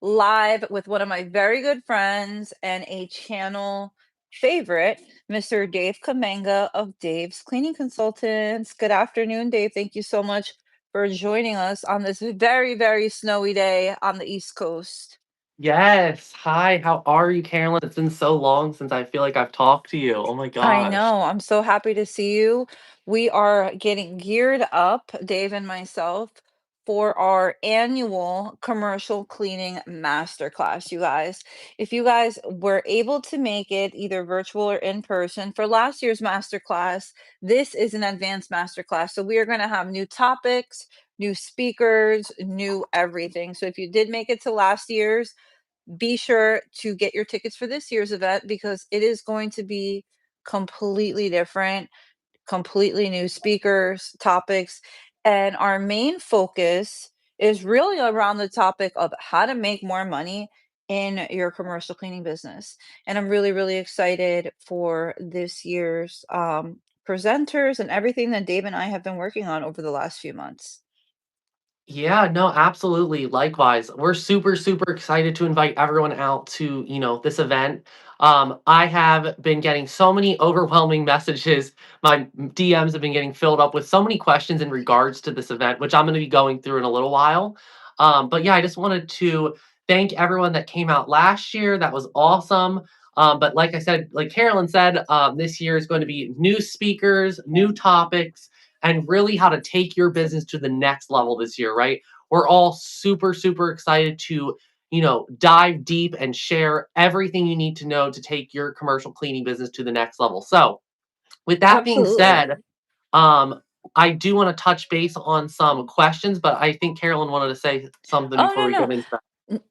live with one of my very good friends and a channel favorite, Mr. Dave Kamenga of Dave's Cleaning Consultants. Good afternoon, Dave. Thank you so much for joining us on this very, very snowy day on the East Coast. Yes. Hi, how are you, Carolyn? It's been so long since I feel like I've talked to you. Oh my I gosh. know. I'm so happy to see you. We are getting geared up, Dave and myself, for our annual commercial cleaning masterclass, you guys. If you guys were able to make it either virtual or in person for last year's masterclass, this is an advanced masterclass. So we are going to have new topics, new speakers, new everything. So if you did make it to last year's, be sure to get your tickets for this year's event because it is going to be completely different, completely new speakers, topics, and our main focus is really around the topic of how to make more money in your commercial cleaning business. And I'm really, really excited for this year's presenters and everything that Dave and I have been working on over the last few months. Yeah, no, absolutely. Likewise. We're super excited to invite everyone out to, this event. I have been getting so many overwhelming messages. My DMs have been getting filled up with so many questions in regards to this event, which I'm going to be going through in a little while. But yeah, I just wanted to thank everyone that came out last year. That was awesome. But like I said, like Carolyn said, this year is going to be new speakers, new topics, and really how to take your business to the next level this year, right? We're all super excited to, dive deep and share everything you need to know to take your commercial cleaning business to the next level. So, with that being Absolutely. said, um, I do want to touch base on some questions, but I think Carolyn wanted to say something Oh, before no, we no. get into that.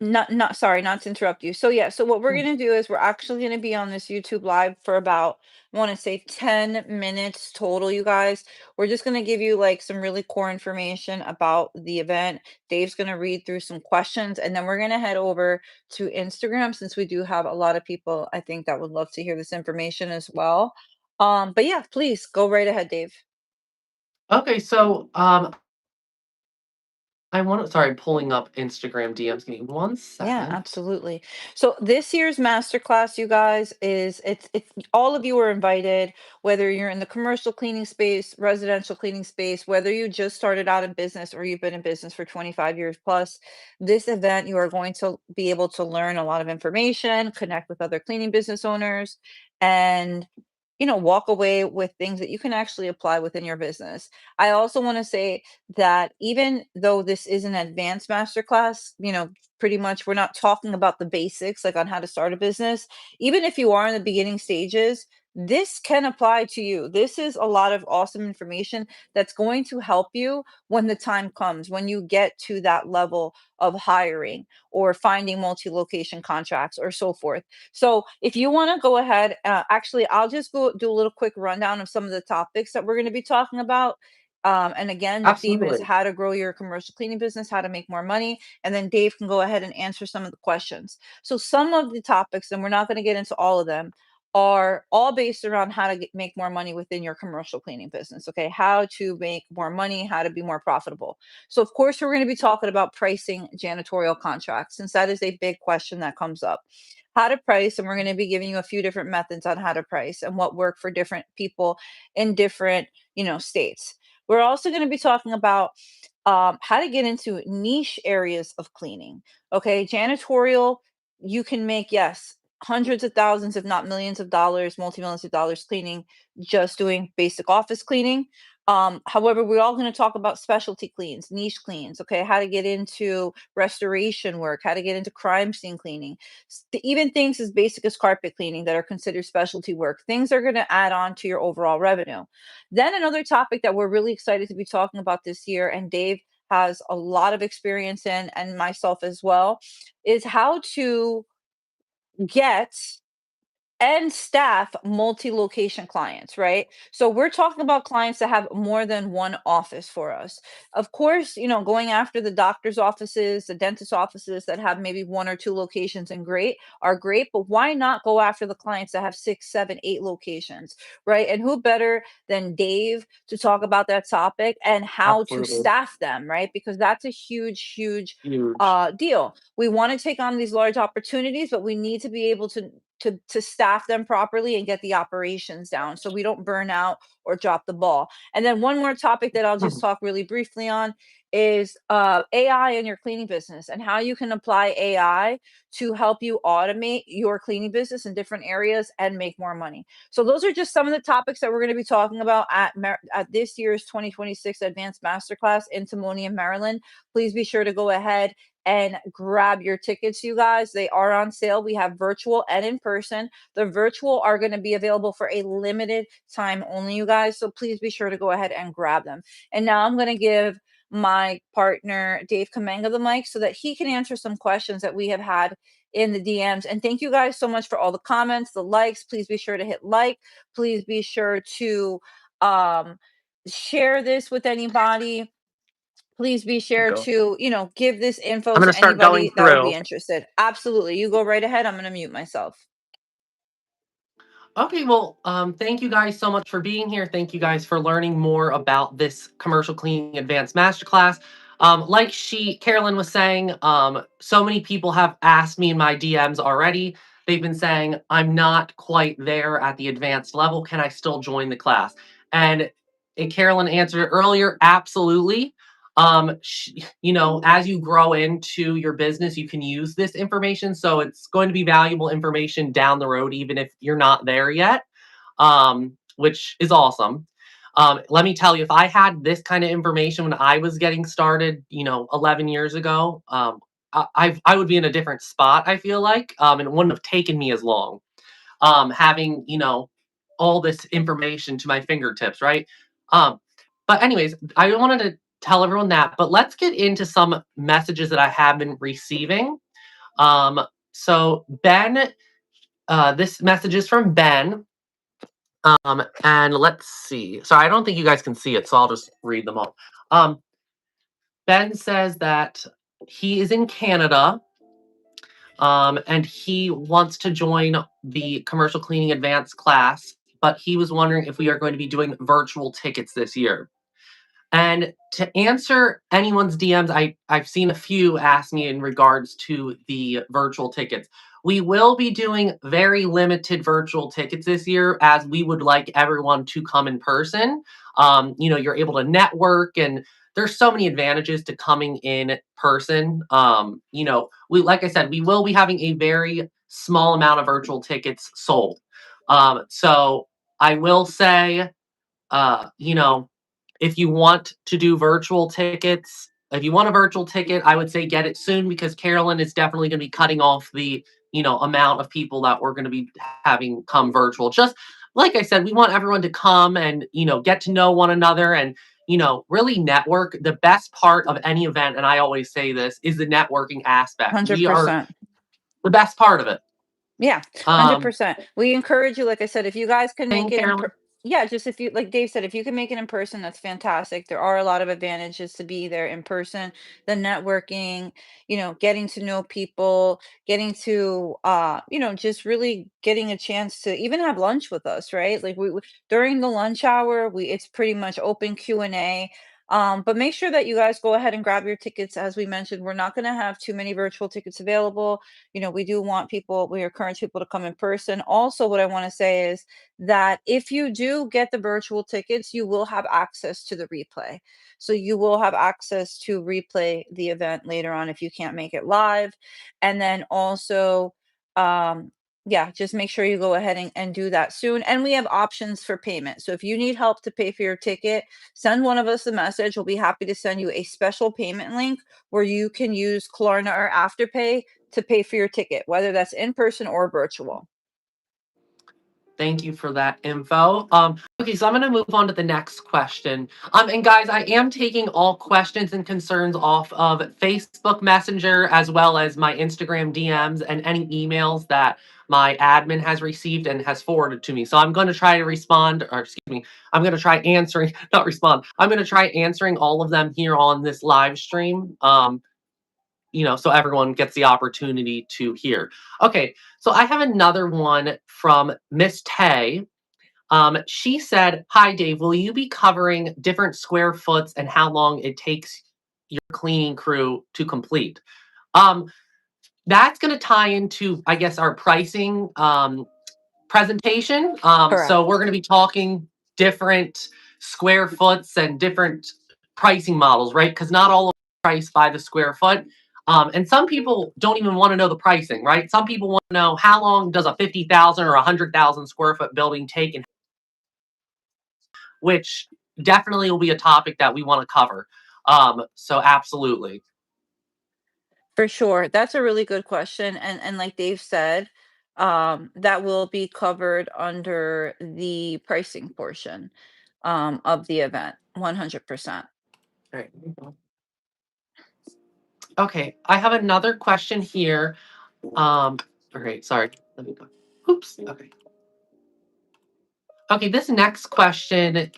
Not sorry, not to interrupt you. So yeah, so what we're gonna do is we're actually gonna be on this YouTube live for about, I want to say 10 minutes total, you guys. We're just gonna give you like some really core information about the event. Dave's gonna read through some questions, and then we're gonna head over to Instagram since we do have a lot of people, I think, that would love to hear this information as well. But yeah, please go right ahead, Dave. Okay, so I want to sorry, pulling up Instagram DMs. Give me one Yeah, second. absolutely. So this year's masterclass, you guys, is it's all of you are invited, whether you're in the commercial cleaning space, residential cleaning space, whether you just started out in business or you've been in business for 25 years plus. This event, you are going to be able to learn a lot of information, connect with other cleaning business owners, and walk away with things that you can actually apply within your business. I also want to say that even though this is an advanced masterclass, pretty much we're not talking about the basics like on how to start a business. Even if you are in the beginning stages, this can apply to you. This is a lot of awesome information that's going to help you when the time comes, when you get to that level of hiring or finding multi-location contracts or so forth. So if you want to go ahead, actually, I'll just go do a little quick rundown of some of the topics that we're going to be talking about. And again, the theme is Absolutely. how to grow your commercial cleaning business, how to make more money, and then Dave can go ahead and answer some of the questions. So some of the topics, and we're not going to get into all of them, are all based around how to make more money within your commercial cleaning business. Okay, how to make more money, how to be more profitable. So of course, we're going to be talking about pricing janitorial contracts, since that is a big question that comes up. How to price, and we're going to be giving you a few different methods on how to price and what work for different people in different, states. We're also going to be talking about how to get into niche areas of cleaning. Okay, janitorial, you can make, yes, hundreds of thousands, if not millions of dollars, multi millions of dollars cleaning, just doing basic office cleaning. However, we're all going to talk about specialty cleans, niche cleans, okay, how to get into restoration work, how to get into crime scene cleaning, even things as basic as carpet cleaning that are considered specialty work. Things are going to add on to your overall revenue. Then another topic that we're really excited to be talking about this year, and Dave has a lot of experience in, and myself as well, is how to get and staff multi-location clients, right? So we're talking about clients that have more than one office for us. Of course, going after the doctor's offices, the dentist offices that have maybe one or two locations and great, but why not go after the clients that have six, seven, eight locations, right? And who better than Dave to talk about that topic and how to Absolutely. staff them, right? Because that's a huge, huge Huge. deal. We want to take on these large opportunities, but we need to be able to staff them properly and get the operations down so we don't burn out or drop the ball. And then one more topic that I'll just talk really briefly on is AI in your cleaning business and how you can apply AI to help you automate your cleaning business in different areas and make more money. So those are just some of the topics that we're going to be talking about at this year's 2026 Advanced Masterclass in Timonium, Maryland. Please be sure to go ahead and grab your tickets, you guys. They are on sale. We have virtual and in person. The virtual are going to be available for a limited time only, you guys. So please be sure to go ahead and grab them. And now I'm going to give my partner, Dave Kamenga, the mic so that he can answer some questions that we have had in the DMs. And thank you guys so much for all the comments, the likes. Please be sure to hit like. Please be sure to um, share this with anybody. Please be sure Go. to, give this info I'm going to to start going anybody that would be through. interested. Absolutely. You go right ahead. I'm going to mute myself. Okay, well, thank you guys so much for being here. Thank you guys for learning more about this commercial cleaning advanced masterclass. Like Carolyn was saying, so many people have asked me in my DMs already. They've been saying, I'm not quite there at the advanced level. Can I still join the class? And Carolyn answered it earlier, absolutely. As you grow into your business, you can use this information. So it's going to be valuable information down the road, even if you're not there yet, which is awesome. Let me tell you, if I had this kind of information when I was getting started, 11 years ago, I would be in a different spot, I feel like, and it wouldn't have taken me as long having, all this information to my fingertips, right? Um, but anyways, I wanted to tell everyone that, but let's get into some messages that I have been receiving. So Ben, this message is from Ben. And let's see. Sorry, I don't think you guys can see it, so I'll just read them all. Ben says that he is in Canada, and he wants to join the commercial cleaning advanced class, but he was wondering if we are going to be doing virtual tickets this year. And to answer anyone's DMs, I've seen a few ask me in regards to the virtual tickets. We will be doing very limited virtual tickets this year as we would like everyone to come in person. You're able to network and there's so many advantages to coming in person. Like I said, we will be having a very small amount of virtual tickets sold. So I will say, uh, you know, if you want to do virtual tickets, if you want a virtual ticket, I would say get it soon because Carolyn is definitely going to be cutting off the, amount of people that we're going to be having come virtual. Just like I said, we want everyone to come and, get to know one another and, really network. The best part of any event, and I always say this, is the networking aspect. We are 100%. the best part of it. Yeah, Um, 100%. We encourage you, like I said, if you guys can make thing, it Carolyn. yeah, just if you, like Dave said, if you can make it in person, that's fantastic. There are a lot of advantages to be there in person. The networking, getting to know people, getting to, just really getting a chance to even have lunch with us, right? Like during the lunch hour, it's pretty much open Q&A. But make sure that you guys go ahead and grab your tickets. As we mentioned, we're not going to have too many virtual tickets available. We do want people, we encourage people to come in person. Also, what I want to say is that if you do get the virtual tickets, you will have access to the replay. So you will have access to replay the event later on if you can't make it live. And then also, yeah, just make sure you go ahead and do that soon. And we have options for payment. So if you need help to pay for your ticket, send one of us a message. We'll be happy to send you a special payment link where you can use Klarna or Afterpay to pay for your ticket, whether that's in person or virtual. Thank you for that info. Okay, so I'm going to move on to the next question. And guys, I am taking all questions and concerns off of Facebook Messenger as well as my Instagram DMs and any emails that my admin has received and has forwarded to me. So I'm going to try to respond, or excuse me, I'm going to try answering, not respond. I'm going to try answering all of them here on this live stream. So everyone gets the opportunity to hear. Okay, so I have another one from Miss Tay. She said, "Hi Dave, will you be covering different square foots and how long it takes your cleaning crew to complete?" Um, that's going to tie into, I guess, our pricing presentation. So Correct. we're going to be talking different square foots and different pricing models, right? Because not all of them are priced by the square foot. And some people don't even want to know the pricing, right? Some people want to know how long does a 50,000 or a 100,000 square foot building take, and which definitely will be a topic that we want to cover. So absolutely. For sure. That's a really good question. And like Dave said, that will be covered under the pricing portion of the event, 100%. All right. Okay, I have another question here. Okay, sorry. Let me go. Oops. Okay. Okay, this next question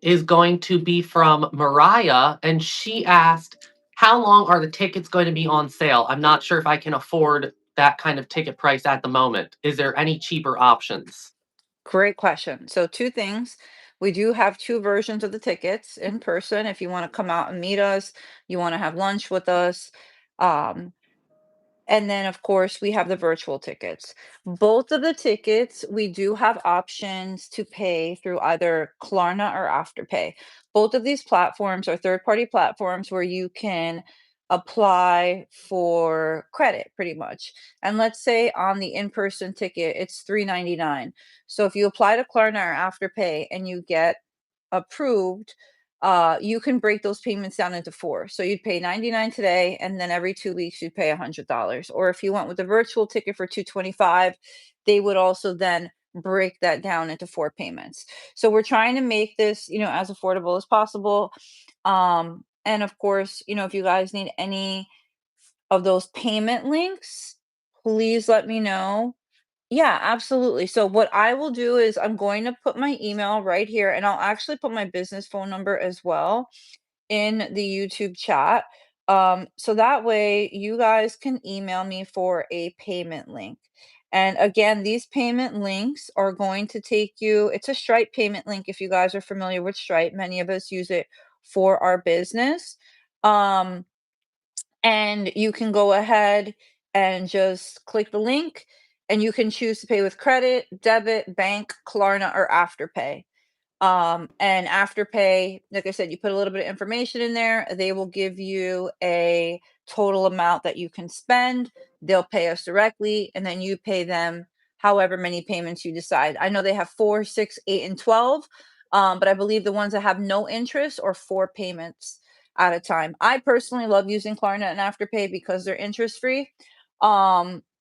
is going to be from Mariah, and she asked, "How long are the tickets going to be on sale? I'm not sure if I can afford that kind of ticket price at the moment. Is there any cheaper options?" Great question. So, two things. We do have two versions of the tickets in person. If you want to come out and meet us, you want to have lunch with us. Um, And then, of course, we have the virtual tickets. Both of the tickets, we do have options to pay through either Klarna or Afterpay. Both of these platforms are third-party platforms where you can apply for credit pretty much. And let's say on the in-person ticket, it's $3.99. So if you apply to Klarna or Afterpay and you get approved, you can break those payments down into 4. So you'd pay 99 today, and then every 2 weeks you'd pay $100. Or if you went with a virtual ticket for 225, they would also then break that down into 4 payments. So we're trying to make this, as affordable as possible. And of course, if you guys need any of those payment links, please let me know. Yeah, absolutely. So what I will do is I'm going to put my email right here, and I'll actually put my business phone number as well in the YouTube chat. So that way you guys can email me for a payment link. And again, these payment links are going to take you, it's a Stripe payment link if you guys are familiar with Stripe. Many of us use it for our business. Um, and you can go ahead and just click the link, and you can choose to pay with credit, debit, bank, Klarna, or Afterpay. And Afterpay, like I said, you put a little bit of information in there. They will give you a total amount that you can spend. They'll pay us directly, and then you pay them however many payments you decide. I know they have 4, 6, 8, and 12, but I believe the ones that have no interest are 4 payments at a time. I personally love using Klarna and Afterpay because they're interest free.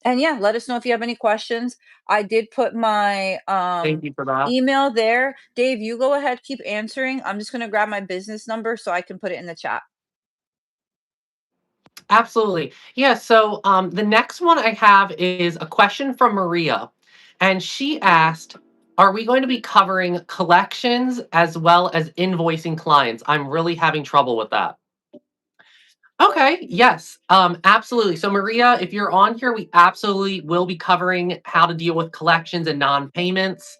And yeah, let us know if you have any questions. I did put my Thank you for that. email there. Dave, you go ahead, keep answering. I'm just gonna grab my business number so I can put it in the chat. Absolutely. Yeah. So the next one I have is a question from Maria. And she asked, "Are we going to be covering collections as well as invoicing clients? I'm really having trouble with that." Okay, yes, absolutely. So, Maria, if you're on here, we absolutely will be covering how to deal with collections and non-payments,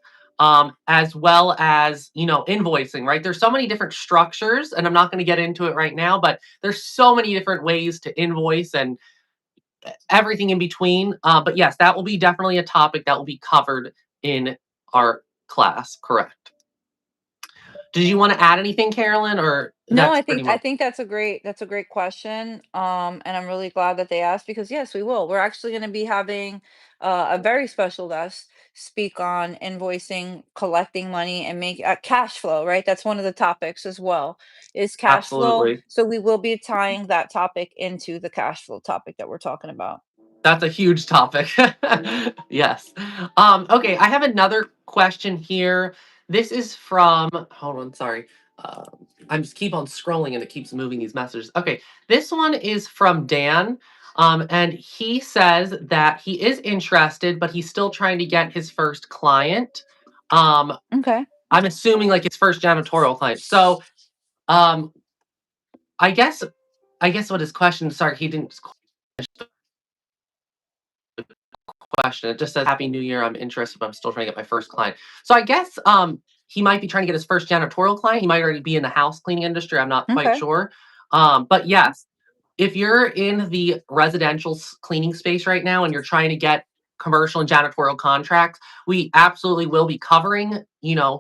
as well as invoicing. Right? There's so many different structures, and I'm not going to get into it right now, but there's so many different ways to invoice and everything in between. But yes, that will be definitely a topic that will be covered in our class. Correct. Did you want to add anything, Carolyn, or No, that's I pretty think I much think that's a great question. And I'm really glad that they asked because yes, we will. We're actually going to be having a very special guest speak on invoicing, collecting money, and make cash flow. Right, that's one of the topics as well. Is cash flow. absolutely. So we will be tying that topic into the cash flow topic that we're talking about. That's a huge topic. Yes. Okay, I have another question here. This is from, hold on, sorry. I'm just keep on scrolling and it keeps moving these messages. Okay, this one is from Dan. And he says that he is interested, but he's still trying to get his first client. Um, Okay. I'm assuming like his first janitorial client. So, um, I guess, I guess what his question. Sorry, he didn't question. It just says Happy New Year. I'm interested, but I'm still trying to get my first client. So I guess he might be trying to get his first janitorial client. He might already be in the house cleaning industry. I'm not quite Okay. sure. But yes, if you're in the residential cleaning space right now and you're trying to get commercial and janitorial contracts, we absolutely will be covering,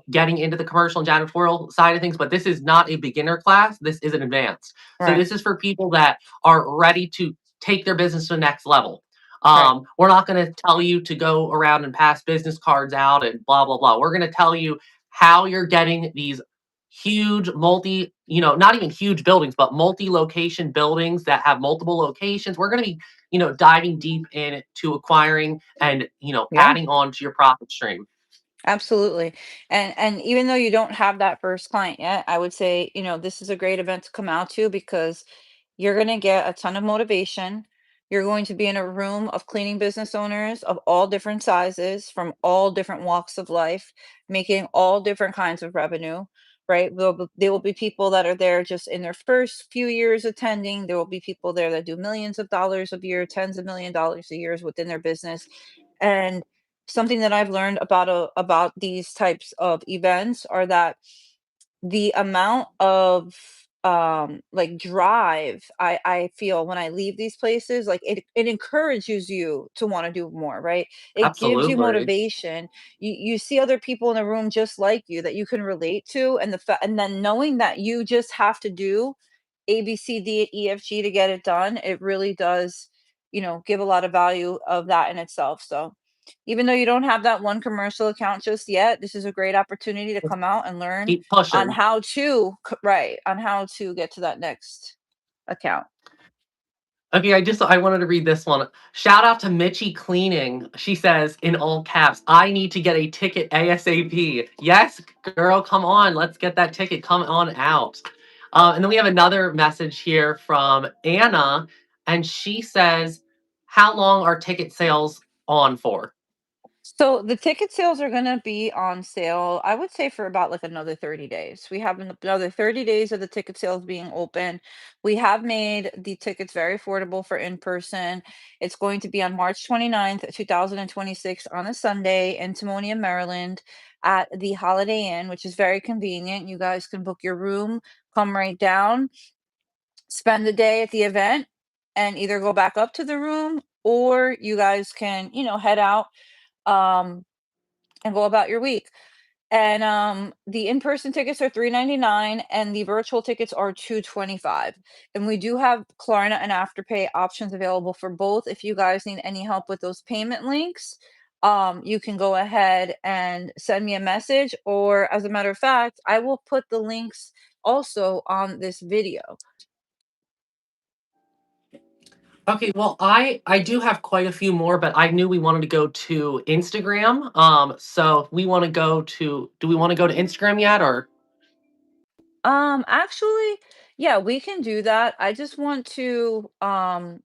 getting into the commercial and janitorial side of things. But this is not a beginner class. This is an advanced. So Right. this is for people that are ready to take their business to the next level. Right. We're not going to tell you to go around and pass business cards out and blah, blah, blah. We're going to tell you how you're getting these huge not even huge buildings, but multi-location buildings that have multiple locations. We're going to be, diving deep into acquiring and, Yeah. adding on to your profit stream. Absolutely. And even though you don't have that first client yet, I would say, this is a great event to come out to because you're going to get a ton of motivation. You're going to be in a room of cleaning business owners of all different sizes, from all different walks of life, making all different kinds of revenue, right? There will be people that are there just in their first few years attending. There will be people there that do millions of dollars a year, tens of $1 million a year within their business. And something that I've learned about these types of events are that the amount of, like, drive I feel when I leave these places, like, it encourages you to wanna do more, right? It gives you Absolutely. motivation. You see other people in the room just like you that you can relate to, and then knowing that you just have to do A, B, C, D, E, F, G to get it done, it really does, give a lot of value of that in itself. So, even though you don't have that one commercial account just yet, this is a great opportunity to come out and learn Keep on pushing. how to right, on how to get to that next account. Okay, I wanted to read this one. Shout out to Mitchie Cleaning. She says in all caps, I need to get a ticket ASAP. Yes, girl, come on. Let's get that ticket. Come on out. And then we have another message here from Anna, and she says, how long are ticket sales on for? So the ticket sales are gonna be on sale, I would say, for about like another 30 days. We have another 30 days of the ticket sales being open. We have made the tickets very affordable for in person. It's going to be on March 29th, 2026 on a Sunday in Timonium, Maryland at the Holiday Inn, which is very convenient. You guys can book your room, come right down, spend the day at the event, and either go back up to the room, or you guys can, head out. Um, and go about your week. And the in-person tickets are 399 and the virtual tickets are 225. And we do have Klarna and Afterpay options available for both. If you guys need any help with those payment links, you can go ahead and send me a message, or as a matter of fact, I will put the links also on this video. Okay, well, I do have quite a few more, but I knew we wanted to go to Instagram. So we want to go to, do we want to go to Instagram yet, or? Actually, yeah, we can do that. I just want to let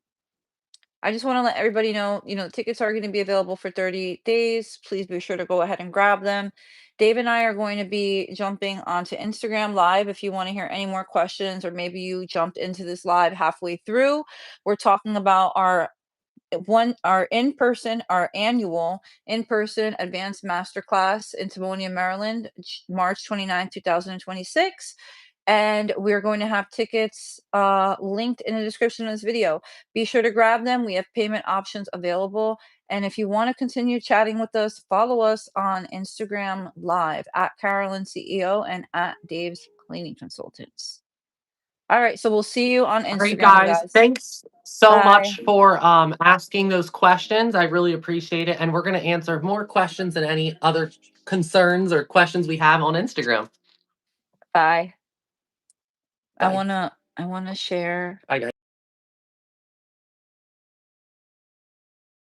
everybody know, tickets are going to be available for 30 days. Please be sure to go ahead and grab them. Dave and I are going to be jumping onto Instagram Live if you want to hear any more questions, or maybe you jumped into this live halfway through. We're talking about our in-person, our annual in-person advanced masterclass in Timonium, Maryland, March 29th, 2026. And we're going to have tickets linked in the description of this video. Be sure to grab them. We have payment options available. And if you want to continue chatting with us, follow us on Instagram Live at Carolyn CEO and at Dave's Cleaning Consultants. All right, so we'll see you on All right, Instagram, you guys. guys. Thanks so Bye. much for asking those questions. I really appreciate it. And we're going to answer more questions and any other concerns or questions we have on Instagram. Bye. I Bye. wanna I wanna share Bye, guys.